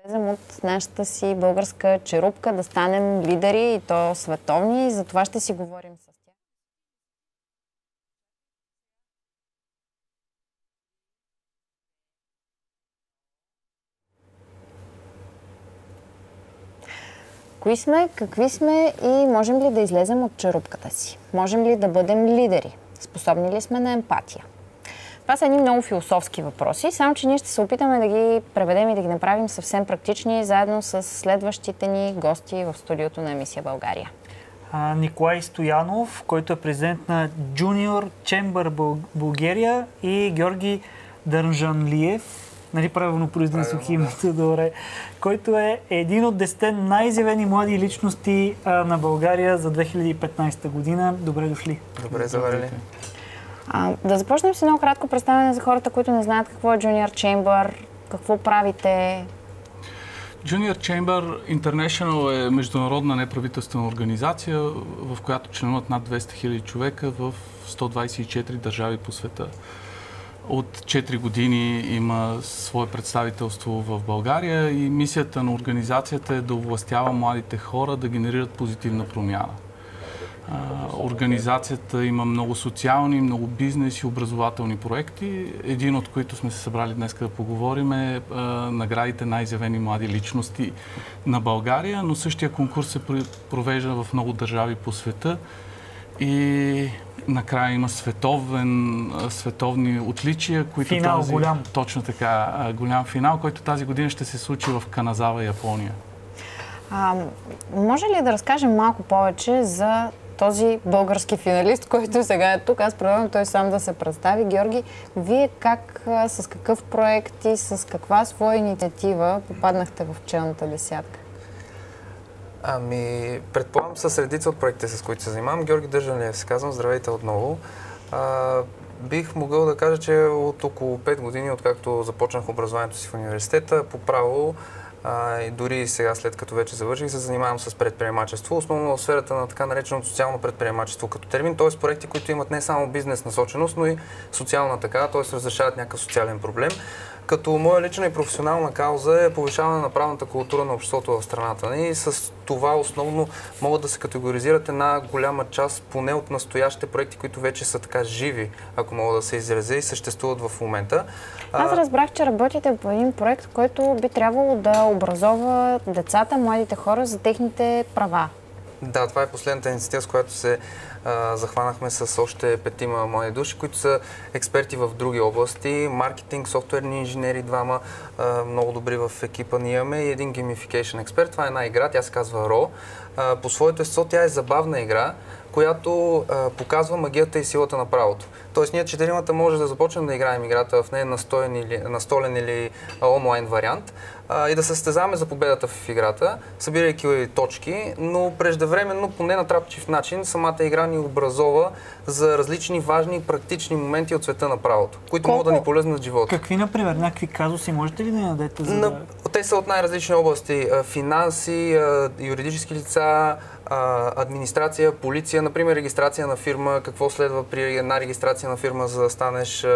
Излезем от нашата си българска черупка, да станем лидери и то световни. И за това ще си говорим с тях. Кои сме, какви сме и можем ли да излезем от черупката си? Можем ли да бъдем лидери? Способни ли сме на емпатия? Това са едни много философски въпроси, само че ние ще се опитаме да ги преведем и да ги направим съвсем практични, заедно с следващите ни гости в студиото на Емисия България. Николай Стоянов, който е президент на Junior Chamber България, и Георги Държанлиев, нали правилно произнесох името, добре, който е един от 10 най-изявени млади личности на България за 2015 година. Добре дошли. Добре заварили. Да започнем с едно кратко представяне за хората, които не знаят какво е Junior Chamber, какво правите. Junior Chamber International е международна неправителствена организация, в която членуват над 200 000 човека в 124 държави по света. От 4 години има свое представителство в България и мисията на организацията е да овластява младите хора да генерират позитивна промяна. Организацията има много социални, много бизнес и образователни проекти. Един от които сме се събрали днес да поговорим е наградите най-изявени млади личности на България, но същия конкурс се провежда в много държави по света и накрая има световни отличия, които финал голям. Точно така, голям финал, който тази година ще се случи в Каназава, Япония. Може ли да разкажем малко повече за този български финалист, който сега е тук? Аз предлагам той сам да се представи. Георги, вие как, с какъв проект и с каква своя инициатива попаднахте в челната десятка? Предполагам с редица от проектите, с които се занимавам. Георги Държанлиев се казвам. Здравейте отново. Бих могъл да кажа, че от около 5 години, откакто започнах образованието си в университета, по право, и дори сега, след като вече завърших, се занимавам с предприемачество, основно в сферата на така нареченото социално предприемачество като термин, т.е. проекти, които имат не само бизнес насоченост, но и социална така, т.е. разрешават някакъв социален проблем. Като моя лична и професионална кауза е повишаване на правната култура на обществото в страната ни и с това основно могат да се категоризират една голяма част, поне от настоящите проекти, които вече са така живи, ако мога да се изразя, и съществуват в момента. Аз разбрах, че работите по един проект, който би трябвало да образова децата, младите хора за техните права. Да, това е последната инициатива, с която се захванахме с още 5 млади души, които са експерти в други области. Маркетинг, софтуерни инженери, двама много добри в екипа ни имаме, и един геймификейшн експерт. Това е една игра, тя се казва RAW. По своето естество тя е забавна игра, която показва магията и силата на правото. Тоест ние четиримата може да започнем да играем играта в нея настолен или онлайн вариант и да се състезаваме за победата в играта, събирайки точки, но преждевременно, по ненатрапчив начин, самата игра ни образова за различни важни и практични моменти от света на правото, които могат да ни полезнат в живота. Какви, например, някакви казуси можете ли да ни дадете? Те са от най-различни области. Финанси, юридически лица, администрация, полиция, например регистрация на фирма, какво следва при една регистрация на фирма, за да станеш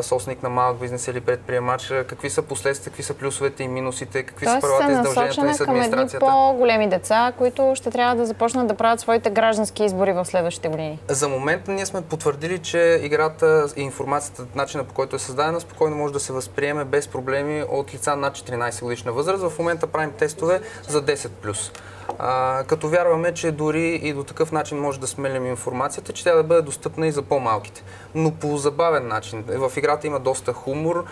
собственик на малък бизнес или предприемач, какви са последствия, какви са плюсовете и минусите, какви са правата и задълженията ни с администрацията. Към едни по-големи деца, които ще трябва да започнат да правят своите граждански избори в следващите години. За момента ние сме потвърдили, че играта и информацията, начина по който е създадена, спокойно може да се възприеме без проблеми от лица над 14 годишна възраст. В момента правим тестове за 10+. Като вярваме, че дори и до такъв начин може да смелим информацията, че тя да бъде достъпна и за по-малките. Но по забавен начин. В играта има доста хумор,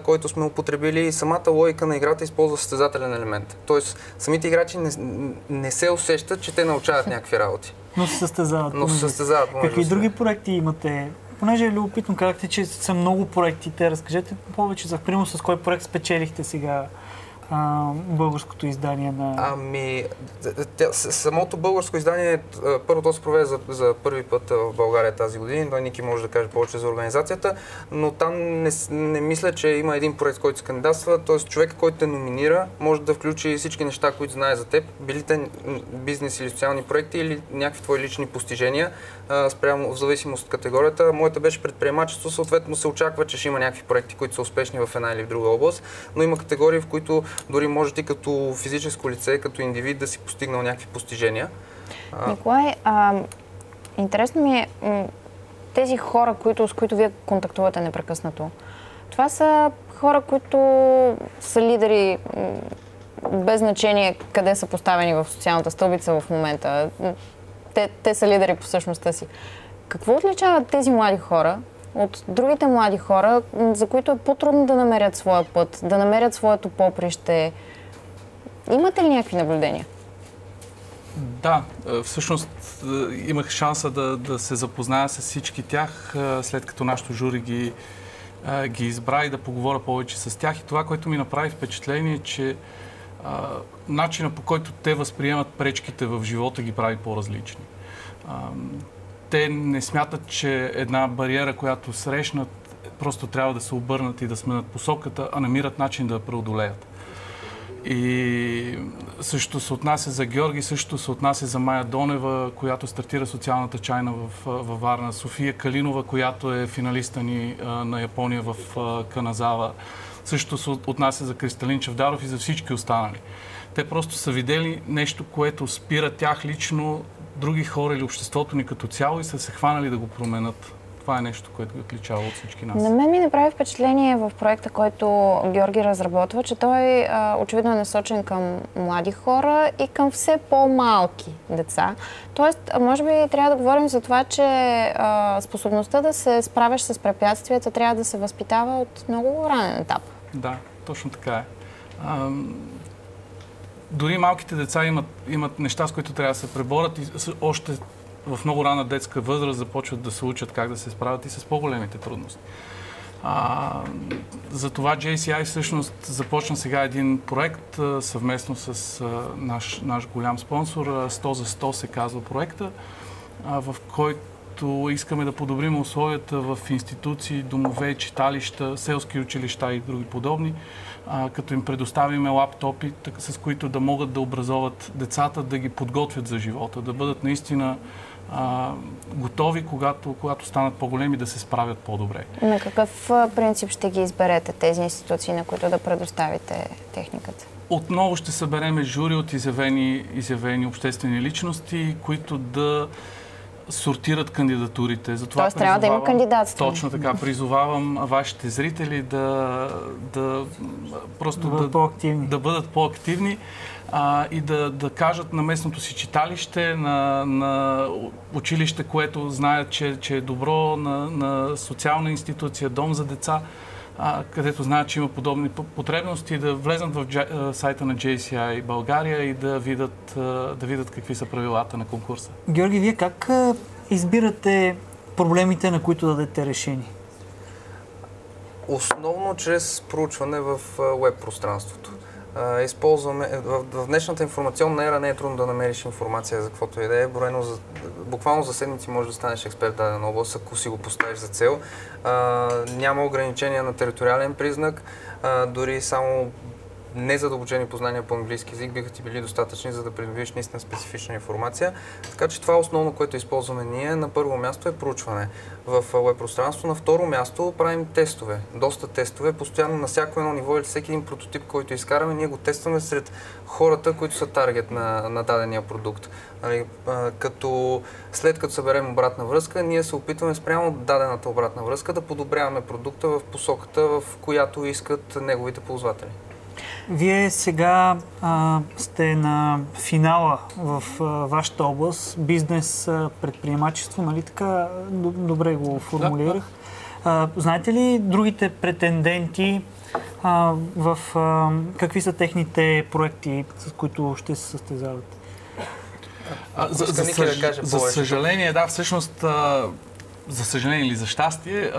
който сме употребили, и самата логика на играта използва състезателен елемент. Тоест, самите играчи не се усещат, че те научават някакви работи. Но се състезават. Какви други проекти имате? Понеже е любопитно, казахте, че са много проектите. Разкажете повече за пример, с кой проект спечелихте сега българското издание на... Самото българско издание, първото се проведе за първи път в България тази година. Той Ники може да каже повече за организацията, но там не мисля, че има един проект, който се кандидатства. Т.е. човек, който те номинира, може да включи всички неща, които знае за теб, били те бизнес или социални проекти или някакви твои лични постижения, спрямо в зависимост от категорията. Моята беше предприемачество, съответно се очаква, че ще има някакви проекти, които са успешни в една или в друга област, но има категории, в които дори може ти като физическо лице, като индивид да си постигнал някакви постижения. Николай, интересно ми е тези хора, с които вие контактувате непрекъснато. Това са хора, които са лидери, без значение къде са поставени в социалната стълбица в момента. Те са лидери по същността си. Какво отличават тези млади хора от другите млади хора, за които е по-трудно да намерят своя път, да намерят своето поприще? Имате ли някакви наблюдения? Да, всъщност имах шанса да се запозная с всички тях, след като нашото жури ги избра и да поговоря повече с тях. И това, което ми направи впечатление, е, че начинът, по който те възприемат пречките в живота, ги прави по-различни. Те не смятат, че една бариера, която срещнат, просто трябва да се обърнат и да сменят посоката, а намират начин да я преодолеят. И същото се отнася за Георги, същото се отнася за Майя Донева, която стартира социалната чайна във Варна, София Калинова, която е финалиста ни на Япония в Каназава. Същото се отнася за Кристалин Чавдаров и за всички останали. Те просто са видели нещо, което спира тях лично, други хора или обществото ни като цяло и са се хванали да го променят. Това е нещо, което ги отличава от всички нас. На мен ми направи впечатление в проекта, който Георги разработва, че той очевидно е насочен към млади хора и към все по-малки деца. Тоест, може би трябва да говорим за това, че способността да се справяш с препятствията трябва да се възпитава от много ранен етап. Да, точно така е. Дори малките деца имат неща, с които трябва да се преборят и още в много рана детска възраст започват да се учат как да се справят и с по-големите трудности. Затова JCI всъщност започна сега един проект съвместно с наш голям спонсор. 100 за 100 се казва проекта, в който искаме да подобрим условията в институции, домове, читалища, селски училища и други подобни, като им предоставиме лаптопи, с които да могат да образоват децата, да ги подготвят за живота, да бъдат наистина готови, когато станат по-големи, да се справят по-добре. На какъв принцип ще ги изберете тези институции, на които да предоставите техниката? Отново ще събереме жури от изявени обществени личности, които да сортират кандидатурите. Тоест трябва да има кандидатство. Точно така. Призовавам вашите зрители да бъдат по-активни и да кажат на местното си читалище, на училище, което знаят, че е добро, на социална институция, дом за деца, където знаят, че има подобни потребности, да влезнат в сайта на JCI България и да видят какви са правилата на конкурса. Георги, вие как избирате проблемите, на които дадете решение? Основно чрез проучване в веб пространството. В днешната информационна ера не е трудно да намериш информация за каквото и да е. Буквално за седмици можеш да станеш експерт в дадена област, ако си го поставиш за цел. Няма ограничения на териториален признак, дори само незадълбочени познания по английски език биха ти били достатъчни, за да придобиеш наистина специфична информация. Така че това основно, което използваме ние, на първо място е проучване в веб пространство. На второ място правим тестове. Доста тестове. Постоянно на всяко едно ниво или всеки един прототип, който изкараме, ние го тестваме сред хората, които са таргет на дадения продукт. След като съберем обратна връзка, ние се опитваме спрямо дадената обратна връзка да подобряваме продукта в посоката, в която искат неговите ползватели. Вие сега сте на финала в вашата област, бизнес, предприемачество, нали така? Добре го формулирах. Да. Знаете ли другите претенденти какви са техните проекти, с които ще се състезават? За съжаление, да, всъщност, за съжаление или за щастие,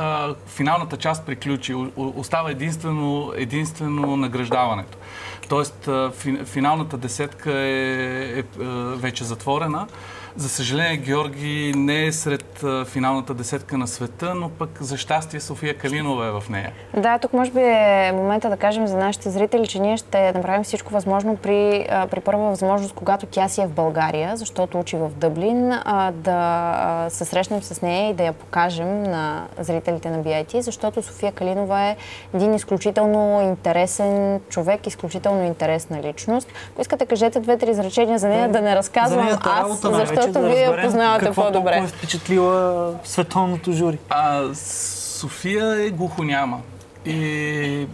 финалната част приключи. Остава единствено награждаването. Тоест, финалната десетка е вече затворена. За съжаление, Георги не е сред финалната десетка на света, но пък за щастие София Калинова е в нея. Да, тук може би е момента да кажем за нашите зрители, че ние ще направим всичко възможно при първа възможност, когато тя си е в България, защото учи в Дъблин, да се срещнем с нея и да я покажем на зрителите на BIT, защото София Калинова е един изключително интересен човек, изключително интересна личност. Ако искате, кажете 2-3 изречения за нея, да не разказвам аз, защото вие я познавате по-добре. Какво е впечатлила световното жури? София е глухоняма и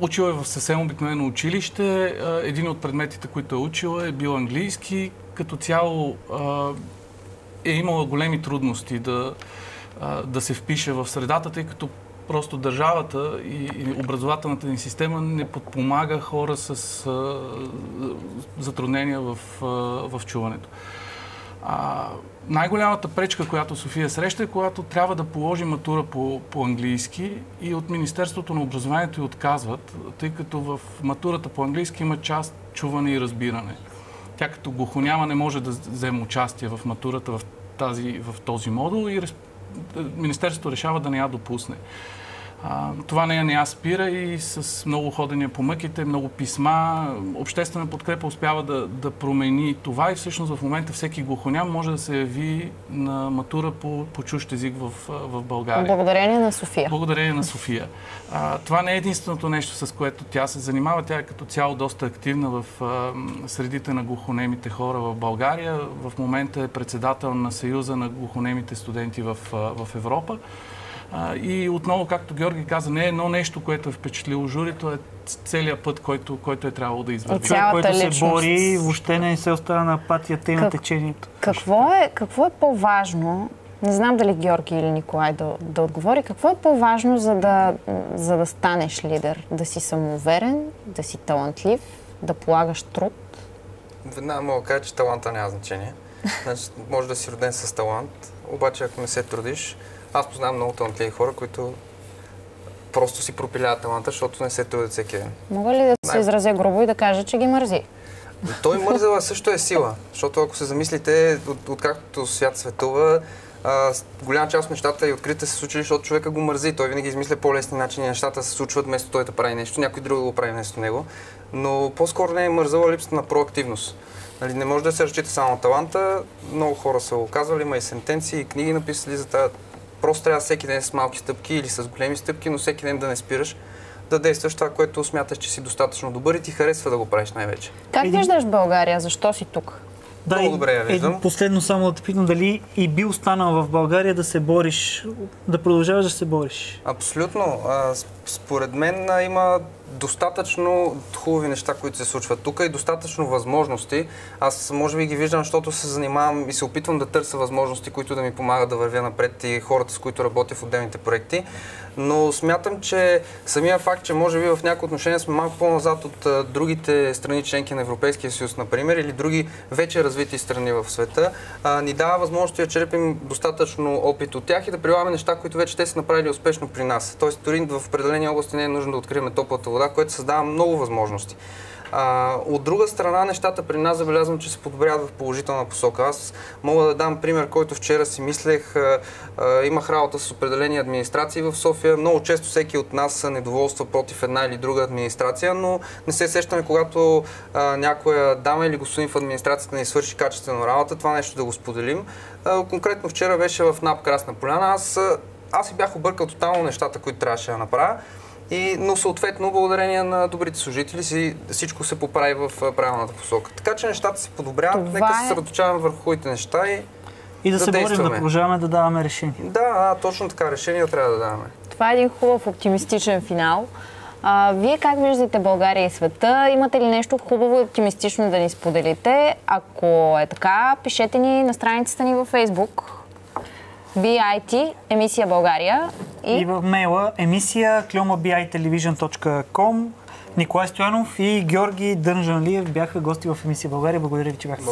учила е в съвсем обикновено училище. Един от предметите, които е учила, е бил английски. Като цяло е имала големи трудности да се впише в средата, тъй като просто държавата и образователната ни система не подпомага хора с затруднения в чуването. Най-голямата пречка, която София среща, е когато трябва да положи матура по английски и от Министерството на образованието й отказват, тъй като в матурата по английски има част чуване и разбиране. Тя като глухоняма не може да вземе участие в матурата в този модул и Министерството решава да не я допусне. Това не я спира и с много ходения по мъките, много писма, обществена подкрепа успява да промени това и всъщност в момента всеки глухоням може да се яви на матура по чужд език в България. Благодарение на София. Благодарение на София. Това не е единственото нещо, с което тя се занимава. Тя е като цяло доста активна в средите на глухонемите хора в България. В момента е председател на Съюза на глухонемите студенти в Европа. И отново, както Георги каза, не е едно нещо, което е впечатлило журито, е целият път, който е трябвало да извърви. Човек, който се бори, въобще не се остава на апатията и на течението. Какво е по-важно? Не знам дали Георги или Николай да отговори. Какво е по-важно, за да станеш лидер? Да си самоуверен, да си талантлив, да полагаш труд? Веднага мога да кажа, че таланта няма значение. Значи, може да си роден с талант, обаче ако не се трудиш, аз познавам много талантливи хора, които просто си пропиляват таланта, защото не се трудят всеки ден. Мога ли да се изразя грубо и да кажа, че ги мързи? Той мързела също е сила, защото ако се замислите, откакто свят светува, голяма част от нещата и открите се случили, защото човека го мързи. Той винаги измисля по-лесни начини, нещата се случват вместо той да прави нещо, някой друг да го прави вместо него. Но по-скоро не е мързала липсата на проактивност. Нали, не може да се разчита само на таланта, много хора са го казвали, има и сентенции, и книги написали за тази. Просто трябва всеки ден с малки стъпки или с големи стъпки, но всеки ден да не спираш, да действаш това, което смяташ, че си достатъчно добър и ти харесва да го правиш най-вече. Как виждаш България? Защо си тук? Да, много добре я виждам. Последно само да те питам, дали и би останал в България да се бориш, да продължаваш да се бориш? Абсолютно. Според мен има достатъчно хубави неща, които се случват тук и достатъчно възможности. Аз може би ги виждам, защото се занимавам и се опитвам да търся възможности, които да ми помагат да вървя напред и хората, с които работя в отделните проекти. Но смятам, че самия факт, че може би в някои отношения сме малко по-назад от другите страни членки на Европейския съюз, например, или други вече развити страни в света, ни дава възможност да черпим достатъчно опит от тях и да прилагаме неща, които вече те са направили успешно при нас. Тоест, дори в определени области не е нужно да открием топлата вода, което създава много възможности. От друга страна, нещата при нас забелязвам, че се подобряват в положителна посока. Аз мога да дам пример, който вчера си мислех. Имах работа с определени администрации в София. Много често всеки от нас недоволства против една или друга администрация, но не се сещаме, когато някоя дама или господин в администрацията ни свърши качествено работа, това нещо да го споделим. Конкретно вчера беше в НАП Красна поляна. Аз си бях объркал тотално нещата, които трябваше да направя. Но съответно, благодарение на добрите служители, всичко се поправи в правилната посока. Така че нещата се подобряват. Нека се съсредоточаваме върху хубавите неща и да се борим, да продължаваме да даваме решения. Да, точно така. Решения трябва да даваме. Това е един хубав оптимистичен финал. Вие как виждате България и света? Имате ли нещо хубаво и оптимистично да ни споделите? Ако е така, пишете ни на страницата ни във Facebook. BIT, емисия България и в мейла емисия@bitelevision.com. Николай Стоянов и Георги Дърнжанлиев бяха гости в емисия България. Благодаря ви, че бяхте.